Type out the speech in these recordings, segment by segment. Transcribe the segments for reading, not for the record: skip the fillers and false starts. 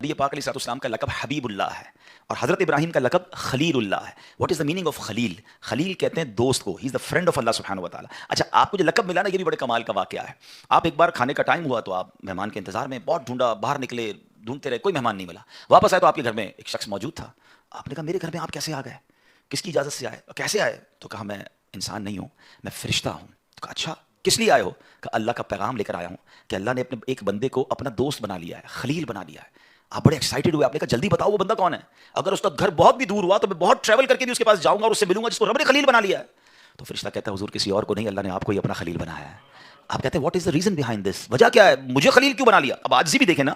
نبی پاک علیہ السلام کا لقب حبیب اللہ ہے اور حضرت ابراہیم کا لقب خلیل اللہ ہے. What is the meaning of خلیل؟ خلیل کہتے ہیں دوست کو. ہی از دا فرینڈ آف اللہ سبحانہ و تعالیٰ. اچھا، آپ کو جو لقب ملا نا، یہ بھی بڑے کمال کا واقعہ ہے. آپ ایک بار کھانے کا ٹائم ہوا تو آپ مہمان کے انتظار میں بہت ڈھونڈا، باہر نکلے، ڈھونڈتے رہے، کوئی مہمان نہیں ملا. واپس آئے تو آپ کے گھر میں ایک شخص موجود تھا. آپ نے کہا میرے گھر میں آپ کیسے آ گئے؟ کس کی اجازت سے آئے؟ کیسے آئے؟ تو کہا میں انسان نہیں ہوں، میں فرشتہ ہوں. تو کہا اچھا کس لیے آئے ہو؟ کہ اللہ کا پیغام لے کر آیا ہوں کہ اللہ نے اپنے ایک بندے کو اپنا دوست بنا لیا ہے، خلیل بنا لیا ہے. آپ بڑے ایکسائٹیڈ ہوئے. آپ نے کہا جلدی بتاؤ وہ بندہ کون ہے؟ اگر اس کا گھر بہت بھی دور ہوا تو میں بہت ٹریول کر کے بھی اس کے پاس جاؤں گا اور اس سے ملوں گا جس کو رب نے خلیل بنا لیا ہے. تو فرشتہ کہتا ہے حضور کسی اور کو نہیں، اللہ نے آپ کو ہی اپنا خلیل بنایا ہے. آپ کہتے ہیں what is the reason behind this? وجہ کیا ہے؟ مجھے خلیل کیوں بنا لیا؟ اب عاجزی بھی دیکھیں نا.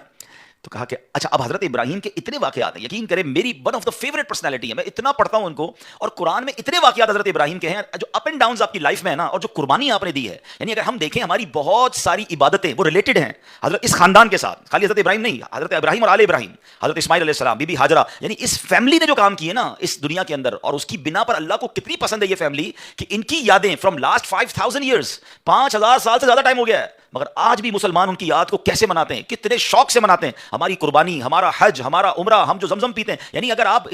تو کہا کہ اچھا اب حضرت ابراہیم کے اتنے واقعات ہیں، یقین کریں میری one of the favourite personality ہے، میں اتنا پڑھتا ہوں ان کو، اور قرآن میں اتنے واقعات حضرت ابراہیم کے ہیں جو اپ اینڈ ڈاؤنز آپ کی لائف میں ہے نا، اور جو قربانی آپ نے دی ہے. یعنی اگر ہم دیکھیں ہماری بہت ساری عبادتیں وہ ریلیٹڈ ہیں حضرت اس خاندان کے ساتھ. خالی حضرت ابراہیم نہیں، حضرت ابراہیم اور آل ابراہیم، حضرت اسماعیل علیہ السلام، بی بی ہاجرہ، یعنی اس فیملی نے جو کام کیے نا اس دنیا کے اندر، اور اس کی بنا پر اللہ کو کتنی پسند ہے یہ فیملی کہ ان کی یادیں فرام لاسٹ 5000 ایئرس، 5000 سال سے زیادہ ٹائم ہو گیا ہے، مگر آج بھی مسلمان ان کی یاد کو کیسے مناتے ہیں، کتنے شوق سے مناتے ہیں. ہماری قربانی، ہمارا حج، ہمارا عمرہ، ہم جو زمزم پیتے ہیں، یعنی اگر آپ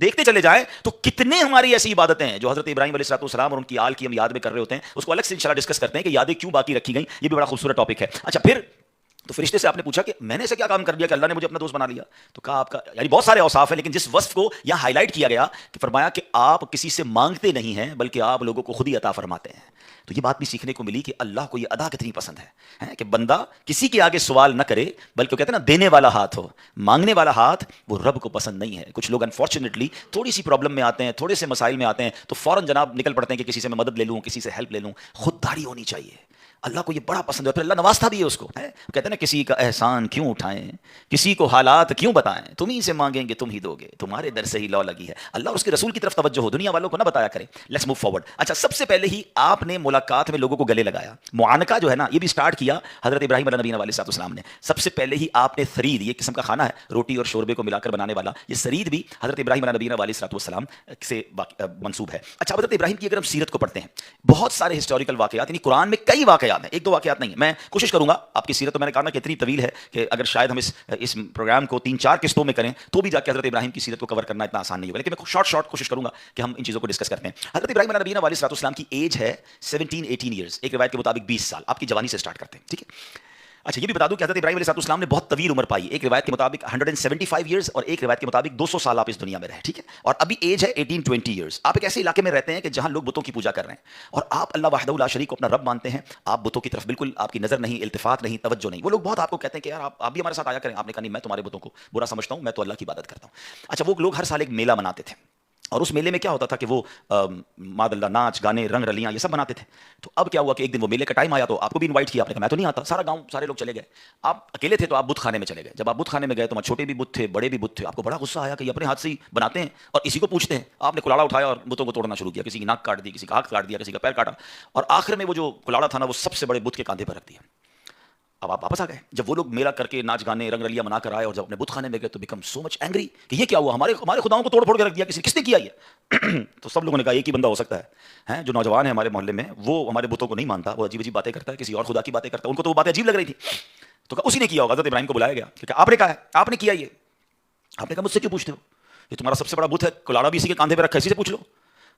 دیکھتے چلے جائیں تو کتنے ہماری ایسی عبادتیں ہیں جو حضرت ابراہیم علیہ السلام اور ان کی آل کی ہم یاد میں کر رہے ہوتے ہیں. اس کو الگ سے انشاءاللہ ڈسکس کرتے ہیں کہ یادیں کیوں باقی رکھی گئیں. یہ بھی بڑا خوبصورت ٹاپک ہے. اچھا پھر تو فرشتے سے آپ نے پوچھا کہ میں نے ایسا کیا کام کر دیا کہ اللہ نے مجھے اپنا دوست بنا لیا؟ تو کہا آپ کا یعنی بہت سارے اوصاف ہیں، لیکن جس وصف کو یہاں ہائی لائٹ کیا گیا کہ فرمایا کہ آپ کسی سے مانگتے نہیں ہیں بلکہ آپ لوگوں کو خود ہی عطا فرماتے ہیں. تو یہ بات بھی سیکھنے کو ملی کہ اللہ کو یہ ادا کتنی پسند ہے کہ بندہ کسی کے آگے سوال نہ کرے بلکہ کہتے ہیں نا دینے والا ہاتھ ہو، مانگنے والا ہاتھ وہ رب کو پسند نہیں ہے. کچھ لوگ انفارچونیٹلی تھوڑی سی پرابلم میں آتے ہیں، تھوڑے سے مسائل میں آتے ہیں تو فوراً جناب نکل پڑتے ہیں کہ کسی سے میں مدد لے لوں، کسی سے ہیلپ لے لوں. خودداری ہونی چاہیے. اللہ کو یہ بڑا پسند ہے. پھر اللہ نوازتا بھی ہے اس کو. کہتے ہیں نا کسی کا احسان کیوں اٹھائیں، کسی کو حالات کیوں بتائیں، تم ہی سے مانگیں گے تم ہی دو گے، تمہارے در سے ہی لو لگی ہے. اللہ اور اس کے رسول کی طرف توجہ ہو، دنیا والوں کو نہ بتایا کریں. Let's move forward. اچھا سب سے پہلے ہی آپ نے ملاقات میں لوگوں کو گلے لگایا. معانقہ جو ہے نا یہ بھی سٹارٹ کیا حضرت ابراہیم علیہ نبینا علیہ السلام نے. سب سے پہلے ہی آپ نے ثرید، یہ قسم کا کھانا ہے روٹی اور شوربے کو ملا کر بنانے والا، یہ ثرید بھی حضرت ابراہیم علیہ نبینا علیہ السلام سے منسوب ہے. اچھا حضرت ابراہیم کی اگر ہم سیرت کو پڑھتے ہیں بہت سارے ہسٹوریکل واقعات، یعنی قرآن میں کئی واقعات ہیں، ایک دو واقعات نہیں. میں کوشش کروں گا آپ کی سیرت، تو میں نے کہا نا کہ اتنی طویل ہے کہ اگر شاید ہم اس پروگرام کو 3-4 قسطوں میں کریں تو بھی جا کے حضرت ابراہیم کی سیرت کو کور کرنا اتنا آسان نہیں ہوگا، لیکن میں شارٹ کوشش کروں گا کہ ہم ان چیزوں کو ڈسکس کرتے ہیں. حضرت ابراہیم علیہ نبی علیہ السلام کی ایج ہے 17-18 ایئرس، ایک روایت کے مطابق 20 سال. آپ کی جوانی سے سٹارٹ کرتے ہیں، ٹھیک ہے. اچھا یہ بھی بتا دوں کہ حضرت ابراہیم علیہ السلام نے بہت طویل عمر پائی. ایک روایت کے مطابق 175 ایئرس اور ایک روایت کے مطابق 200 سال آپ اس دنیا میں رہے، ٹھیک ہے. اور ابھی ایج ہے 18-20 ایئرس. آپ ایک ایسے علاقے میں رہتے ہیں کہ جہاں لوگ بتوں کی پوجا کر رہے ہیں اور آپ اللہ وحدہ لا شریک کو اپنا رب مانتے ہیں. آپ بتوں کی طرف بالکل آپ کی نظر نہیں، التفات نہیں، توجہ نہیں. وہ لوگ بہت آپ کو کہتے ہیں کہ یار آپ بھی ہمارے ساتھ آیا کریں. آپ نے کہا نہیں، میں تمہارے بتوں کو برا سمجھتا ہوں، میں تو اللہ کی عبادت کرتا ہوں. اچھا وہ لوگ ہر سال ایک میلہ مناتے تھے اور اس میلے میں کیا ہوتا تھا کہ وہ ماد اللہ ناچ گانے رنگ رلیاں یہ سب بناتے تھے. تو اب کیا ہوا کہ ایک دن وہ میلے کا ٹائم آیا تو آپ کو بھی انوائٹ کیا. آپ نے کہا میں تو نہیں آتا. سارا گاؤں سارے لوگ چلے گئے. آپ اکیلے تھے تو آپ بت خانے میں چلے گئے. جب آپ بت خانے میں گئے تو وہاں چھوٹے بھی بت تھے، بڑے بھی بت تھے. آپ کو بڑا غصہ آیا کہ یہ اپنے ہاتھ سے ہی بناتے ہیں اور اسی کو پوچھتے ہیں. آپ نے کلاڑا اٹھایا اور بتوں کو توڑنا شروع کیا. کسی کی ناک کاٹ دی، کسی کا ہاتھ کاٹ دیا، کسی کا پیر کاٹا، اور آخر میں وہ جو کلاڑا تھا نا وہ سب سے بڑے بت کے کاندھے پر رکھ دیا. اب آپ واپس آ گئے. جب وہ لوگ میلہ کر کے ناچ گانے رنگ رلیاں منا کر آئے اور جب اپنے بت خانے میں گئے تو بیکم سو مچ اینگری کہ یہ کیا ہوا، ہمارے خداؤں کو توڑ پھوڑ کے رکھ دیا، کس نے کیا یہ؟ تو سب لوگوں نے کہا ایک ہی بندہ ہو سکتا ہے جو نوجوان ہے ہمارے محلے میں، وہ ہمارے بتوں کو نہیں مانتا، وہ عجیب عجیب باتیں کرتا ہے، کسی اور خدا کی باتیں کرتا ہے. ان کو تو وہ باتیں عجیب لگ رہی تھی. تو اسی نے کیا ہوگا. حضرت ابراہیم کو بلایا گیا کہ آپ نے کہا ہے، آپ نے کیا یہ. آپ نے کہا مجھ سے کیوں پوچھتے ہو، یہ تمہارا سب سے بڑا بت ہے، کلاڑا بھی اسی کے کاندھے پہ رکھا ہے، اسی سے پوچھ لو.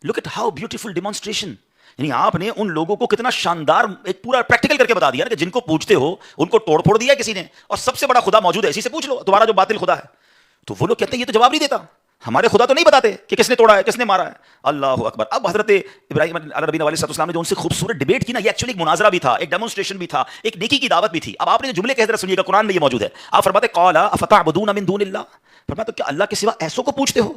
Look at how beautiful demonstration. یعنی آپ نے ان لوگوں کو کتنا شاندار ایک پورا پریکٹیکل کر کے بتا دیا کہ جن کو پوچھتے ہو ان کو توڑ پھوڑ دیا کسی نے، اور سب سے بڑا خدا موجود ہے، اسی سے پوچھ لو تمہارا جو باطل خدا ہے. تو وہ لوگ کہتے ہیں یہ تو جواب نہیں دیتا، ہمارے خدا تو نہیں بتاتے کہ کس نے توڑا ہے، کس نے مارا ہے. اللہ اکبر. اب حضرت ابراہیم علیہ نبی علیہ السلام نے جو ان سے خوبصورت ڈیبیٹ کی نا، یہ ایکچولی ایک مناظرہ بھی تھا، ایک ڈیمونسٹریشن بھی تھا، ایک نیکی کی دعوت بھی تھی. اب آپ نے جو جملے کہہ ذرا سنیے گا، قرآن میں یہ موجود ہے. آپ فرماتے قال افتعبدون من دون اللہ، فرمایا تو کیا اللہ کے سوا ایسوں کو پوچھتے ہو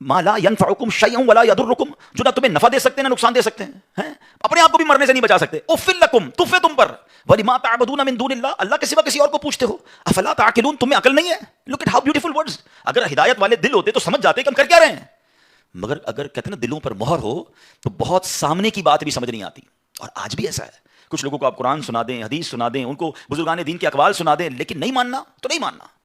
ما لا ينفعكم شيئا ولا يضركم، جو نہ تمہیں نفع دے سکتے ہیں نہ نقصان دے سکتے ہیں، اپنے آپ کو بھی مرنے سے نہیں بچا سکتے. اف لکم، تف ہے تم پر، ولما تعبدون من دون اللہ، اللہ کے سوا کسی اور کو پوچھتے ہو. افلا تعقلون، تمہیں عقل نہیں ہے. Look at how beautiful words. اگر ہدایت والے دل ہوتے تو سمجھ جاتے کہ ہم کر کیا رہے ہیں، مگر اگر کہتے ہیں نا دلوں پر مہر ہو تو بہت سامنے کی بات بھی سمجھ نہیں آتی. اور آج بھی ایسا ہے. کچھ لوگوں کو آپ قرآن سنا دیں، حدیث سنا دیں، ان کو بزرگان دین کے اقوال سنا دیں، لیکن نہیں ماننا تو نہیں ماننا.